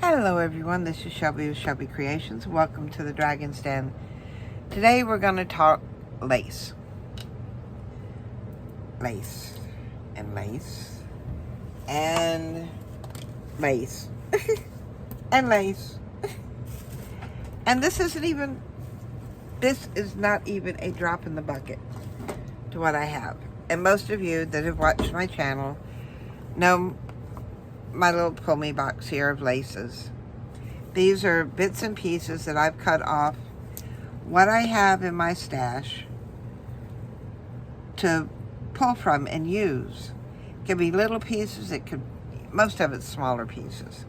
Hello everyone, this is Shelby with Shelby Creations. Welcome to the Dragon's Den. Today we're going to talk lace. Lace. And lace. And lace. And lace. And this is not even a drop in the bucket to what I have. And most of you that have watched my channel know my little pull me box here of laces. These are bits and pieces that I've cut off what I have in my stash to pull from and use. It can be little pieces, most of it's smaller pieces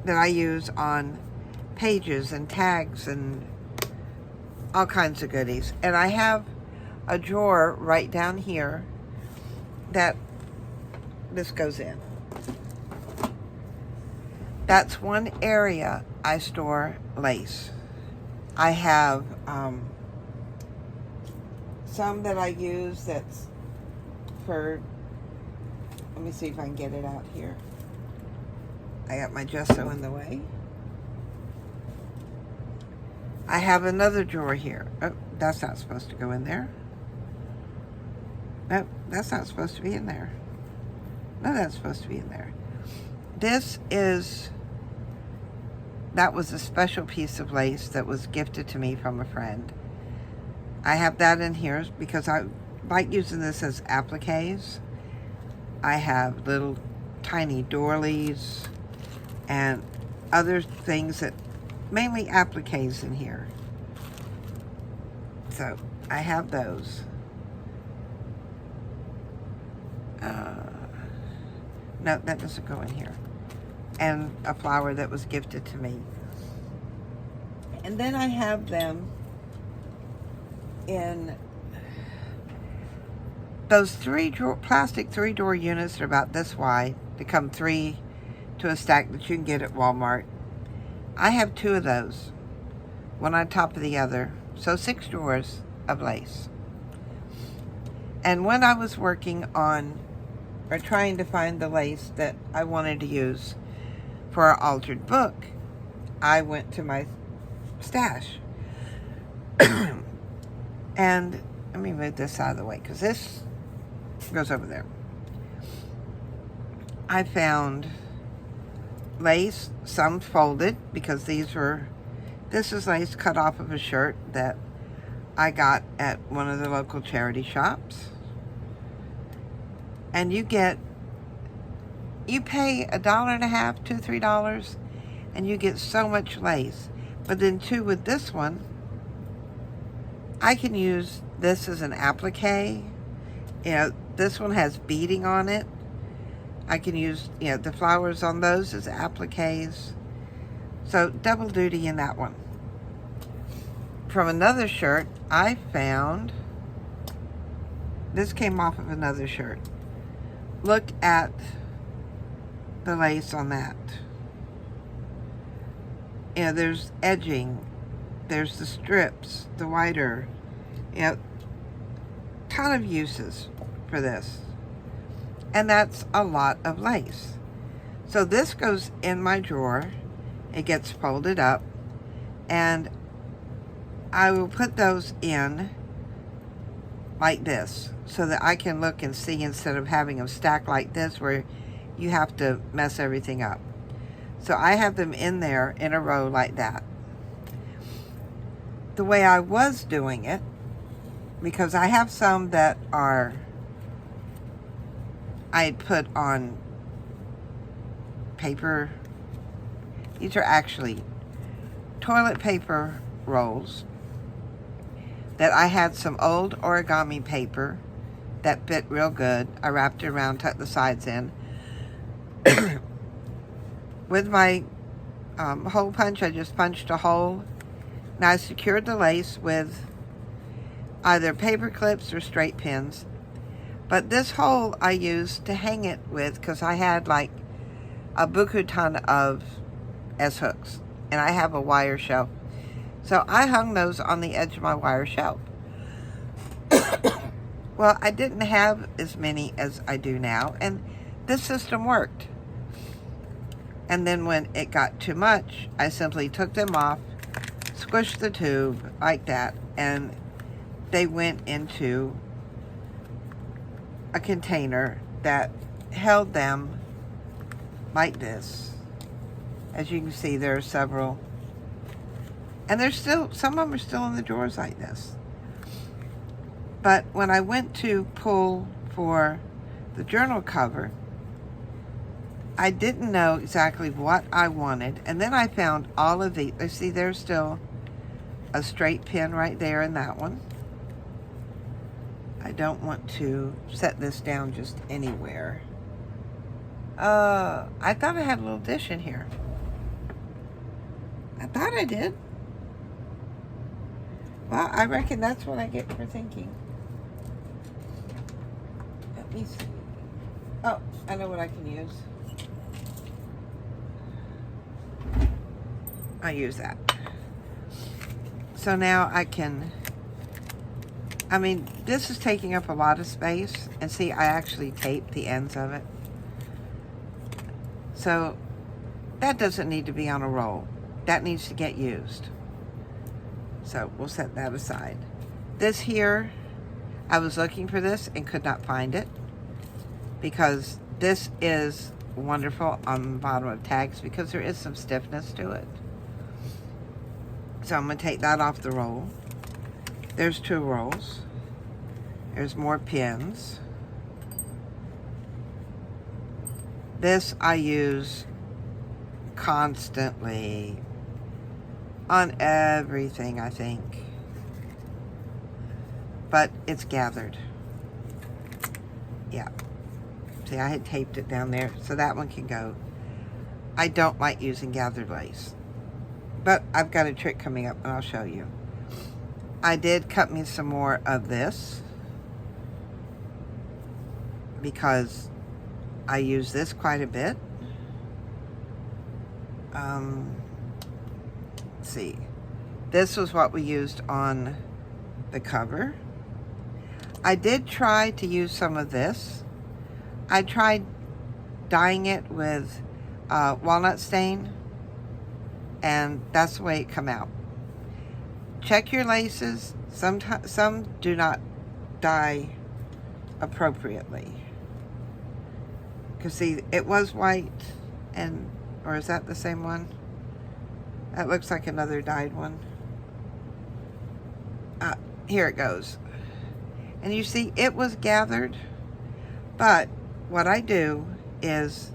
that I use on pages and tags and all kinds of goodies. And I have a drawer right down here that this goes in. That's one area I store lace. I have some that I use that's for, let me see if I can get it out here. I got my gesso in the way. I have another drawer here. Oh, that's not supposed to go in there. No, that's not supposed to be in there. No, that's supposed to be in there. That was a special piece of lace that was gifted to me from a friend. I have that in here because I like using this as appliques. I have little tiny doilies and other things that, mainly appliques in here. So I have those. No, that doesn't go in here. And a flower that was gifted to me. And then I have them in those plastic 3-drawer units that are about this wide. They come 3 to a stack that you can get at Walmart. I have 2 of those, one on top of the other. So 6 drawers of lace. And when I was working on, or trying to find the lace that I wanted to use for our altered book, I went to my stash. And let me move this out of the way because this goes over there. I found lace, some folded, because this is lace cut off of a shirt that I got at one of the local charity shops. And you pay $1.50, $2, $3, and you get so much lace. But then too, with this one, I can use this as an applique. This one has beading on it. I can use, the flowers on those as appliques. So double duty in that one. From another shirt, I found, this came off of another shirt. Look at the lace on that. There's edging. There's the strips, the wider. Ton of uses for this. And that's a lot of lace. So this goes in my drawer. It gets folded up. And I will put those in like this so that I can look and see instead of having them stacked like this where you have to mess everything up. So I have them in there in a row like that. The way I was doing it, because I have some that I had put on paper. These are actually toilet paper rolls that I had some old origami paper that fit real good. I wrapped it around, tucked the sides in. With my hole punch, I just punched a hole. And I secured the lace with either paper clips or straight pins. But this hole I used to hang it with because I had like a buku ton of S-hooks. And I have a wire shelf. So I hung those on the edge of my wire shelf. Well, I didn't have as many as I do now. And this system worked. And then when it got too much, I simply took them off, squished the tube like that, and they went into a container that held them like this. As you can see, there are several. And there's still, some of them are still in the drawers like this. But when I went to pull for the journal cover, I didn't know exactly what I wanted. And then I found all of these. See, there's still a straight pin right there in that one. I don't want to set this down just anywhere. I thought I had a little dish in here. I thought I did. Well, I reckon that's what I get for thinking. Let me see. Oh, I know what I can use. I use that. So now I can, I mean, this is taking up a lot of space. And see, I actually taped the ends of it. So that doesn't need to be on a roll. That needs to get used. So we'll set that aside. This here, I was looking for this and could not find it, because this is wonderful on the bottom of tags because there is some stiffness to it. So I'm going to take that off the roll. There's 2 rolls. There's more pins. This I use constantly on everything, I think. But it's gathered. Yeah. See, I had taped it down there, so that one can go. I don't like using gathered lace, but I've got a trick coming up and I'll show you. I did cut me some more of this because I use this quite a bit. Let's see. This was what we used on the cover. I did try to use some of this. I tried dyeing it with walnut stain, and that's the way it come out. Check your laces. Some do not dye appropriately. Because see, it was white, and, or is that the same one? That looks like another dyed one. Here it goes. And you see, it was gathered, but what I do is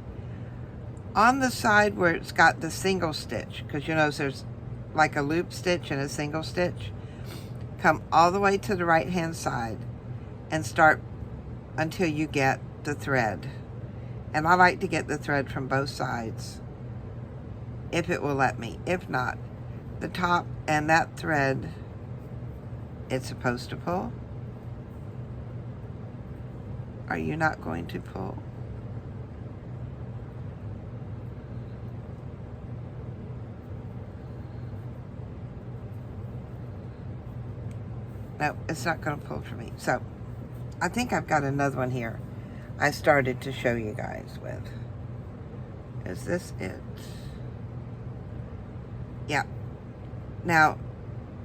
on the side where it's got the single stitch, because you notice there's like a loop stitch and a single stitch, come all the way to the right hand side and start until you get the thread. And I like to get the thread from both sides if it will let me. If not, the top and that thread it's supposed to pull. Are you not going to pull? No, it's not going to pull for me. So, I think I've got another one here I started to show you guys with. Is this it? Yeah. Now,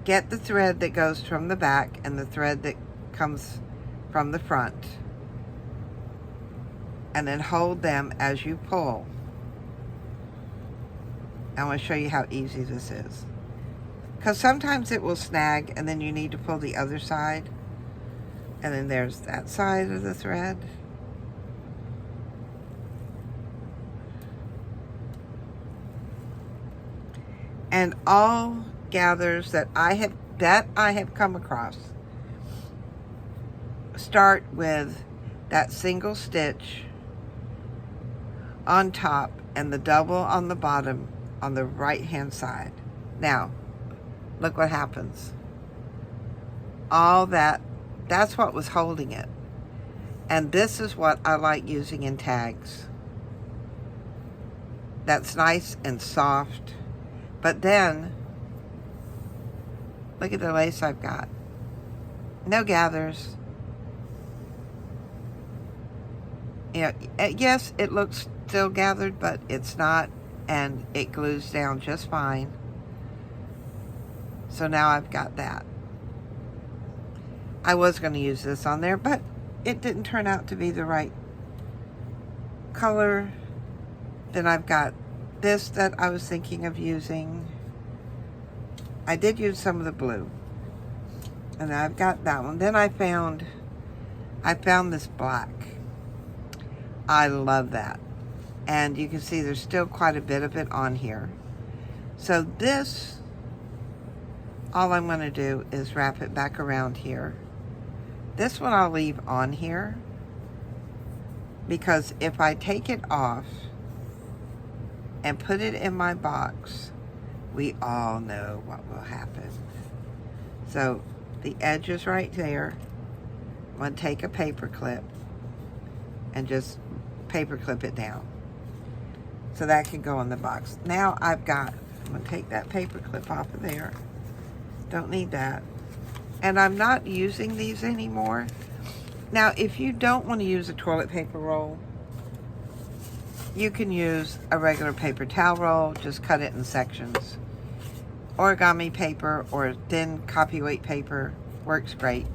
get the thread that goes from the back and the thread that comes from the front. And then hold them as you pull. I want to show you how easy this is. Because sometimes it will snag and then you need to pull the other side. And then there's that side of the thread. And all gathers that I have come across start with that single stitch on top and the double on the bottom on the right hand side. Now, look what happens. All that's what was holding it. And this is what I like using in tags. That's nice and soft. But then, look at the lace I've got. No gathers. You know, yes, it looks still gathered, but it's not. and it glues down just fine. So now I've got that. I was going to use this on there, but it didn't turn out to be the right color. Then I've got this that I was thinking of using. I did use some of the blue. And I've got that one. Then I found this black. I love that. And you can see there's still quite a bit of it on here. So this, all I'm going to do is wrap it back around here. This one I'll leave on here, because if I take it off and put it in my box, we all know what will happen. So the edge is right there. I'm going to take a paper clip and just paper clip it down. So that can go in the box. Now I'm going to take that paper clip off of there. Don't need that. And I'm not using these anymore. Now, if you don't want to use a toilet paper roll, you can use a regular paper towel roll. Just cut it in sections. Origami paper or thin copy-weight paper works great.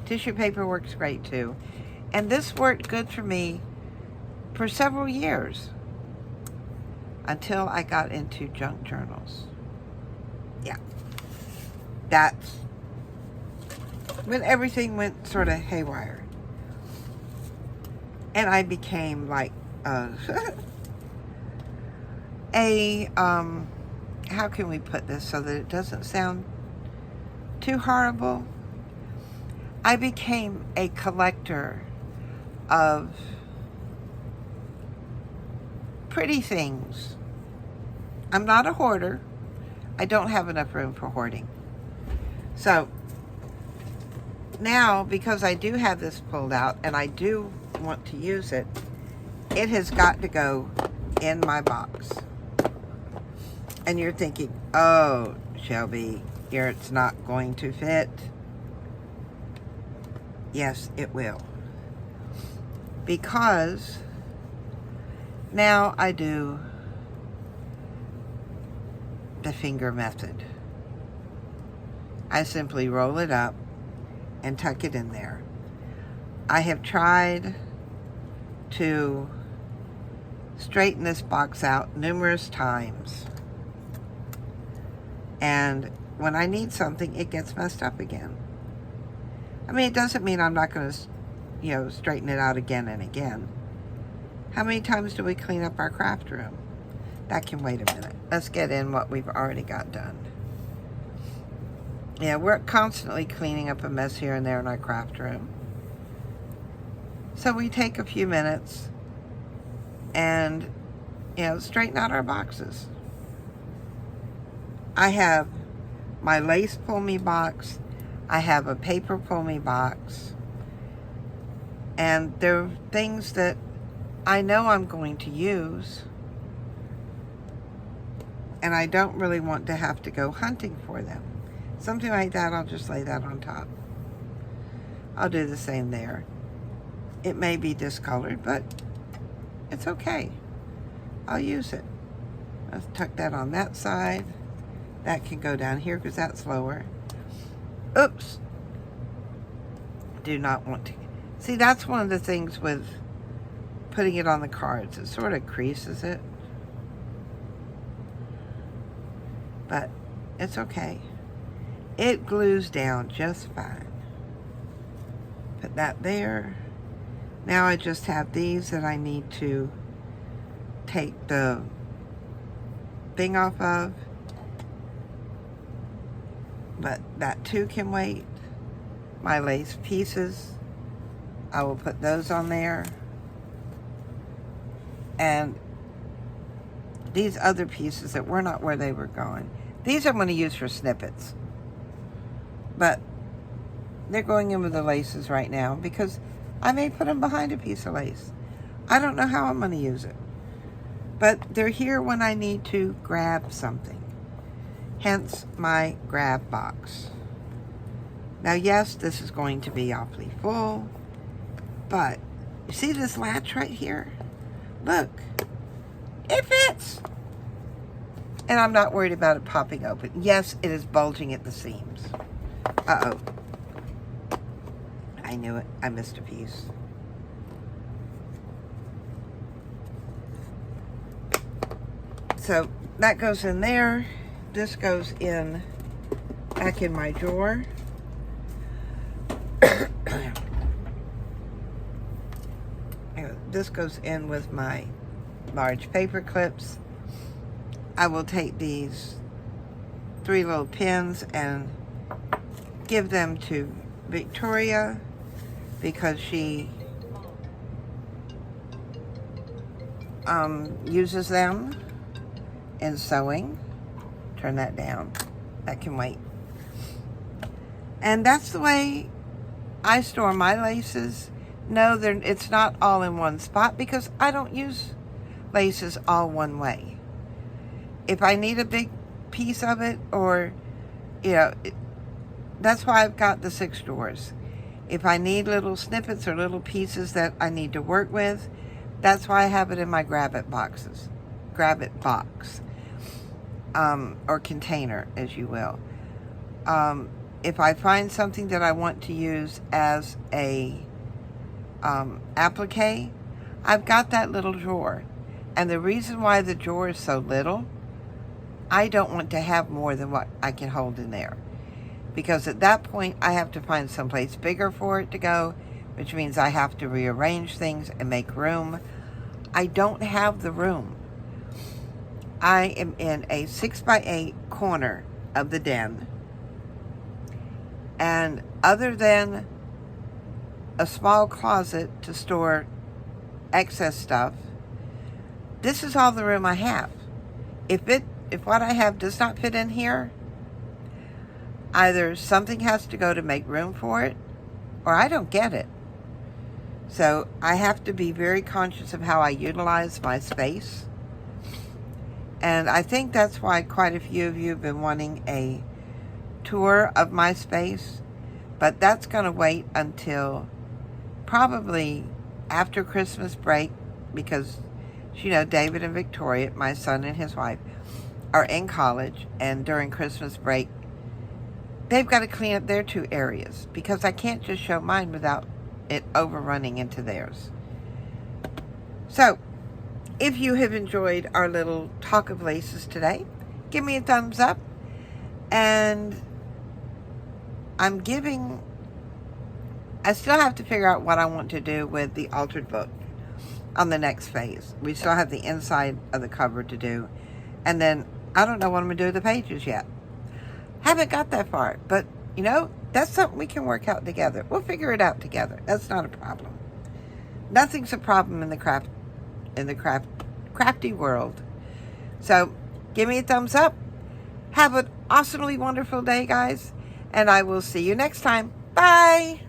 Tissue paper works great too. And this worked good for me for several years until I got into junk journals. Yeah. That's when everything went sort of haywire. And I became like how can we put this so that it doesn't sound too horrible? I became a collector of pretty things. I'm not a hoarder. I don't have enough room for hoarding. So now, because I do have this pulled out and I do want to use it, it has got to go in my box. And you're thinking, oh, Shelby, it's not going to fit. Yes, it will. Because now I do the finger method. I simply roll it up and tuck it in there. I have tried to straighten this box out numerous times. And when I need something, it gets messed up again. I mean, it doesn't mean I'm not going to, straighten it out again and again. How many times do we clean up our craft room? That can wait a minute. Let's get in what we've already got done. Yeah, we're constantly cleaning up a mess here and there in our craft room. So we take a few minutes and, straighten out our boxes. I have my lace pull-me box. I have a paper pull-me box. And there are things that I know I'm going to use. And I don't really want to have to go hunting for them. Something like that, I'll just lay that on top. I'll do the same there. It may be discolored, but it's okay. I'll use it. Let's tuck that on that side. That can go down here because that's lower. Oops. Do not want to. See, that's one of the things with putting it on the cards. It sort of creases it. But it's okay. It glues down just fine. Put that there. Now I just have these that I need to take the thing off of. But that too can wait. My lace pieces, I will put those on there. And these other pieces that were not where they were going, these I'm going to use for snippets. But they're going in with the laces right now because I may put them behind a piece of lace. I don't know how I'm going to use it. But they're here when I need to grab something. Hence my grab box. Now, yes, this is going to be awfully full. But you see this latch right here? Look. It fits. And I'm not worried about it popping open. Yes, it is bulging at the seams. Uh-oh. I knew it. I missed a piece. So that goes in there. This goes in back in my drawer. This goes in with my large paper clips. I will take these 3 little pins and give them to Victoria because she uses them in sewing. Turn that down. That can wait. And that's the way I store my laces. No, it's not all in one spot because I don't use laces all one way. If I need a big piece of it, or, you know, that's why I've got the 6 drawers. If I need little snippets or little pieces that I need to work with, that's why I have it in my grab-it boxes. Grab-it box. Or container, as you will. If I find something that I want to use as a applique, I've got that little drawer. And the reason why the drawer is so little, I don't want to have more than what I can hold in there. Because at that point, I have to find someplace bigger for it to go, which means I have to rearrange things and make room. I don't have the room. I am in a 6x8 corner of the den. And other than a small closet to store excess stuff, this is all the room I have. If what I have does not fit in here, either something has to go to make room for it, or I don't get it. So I have to be very conscious of how I utilize my space. And I think that's why quite a few of you have been wanting a tour of my space. But that's going to wait until probably after Christmas break, because, you know, David and Victoria, my son and his wife, are in college. And during Christmas break, they've got to clean up their 2 areas, because I can't just show mine without it overrunning into theirs. So, if you have enjoyed our little talk of laces today, give me a thumbs up. And I still have to figure out what I want to do with the altered book on the next phase. We still have the inside of the cover to do. And then I don't know what I'm going to do with the pages yet. Haven't got that far. But, you know, that's something we can work out together. We'll figure it out together. That's not a problem. Nothing's a problem in the crafty world. So, give me a thumbs up. Have an awesomely wonderful day, guys. And I will see you next time. Bye.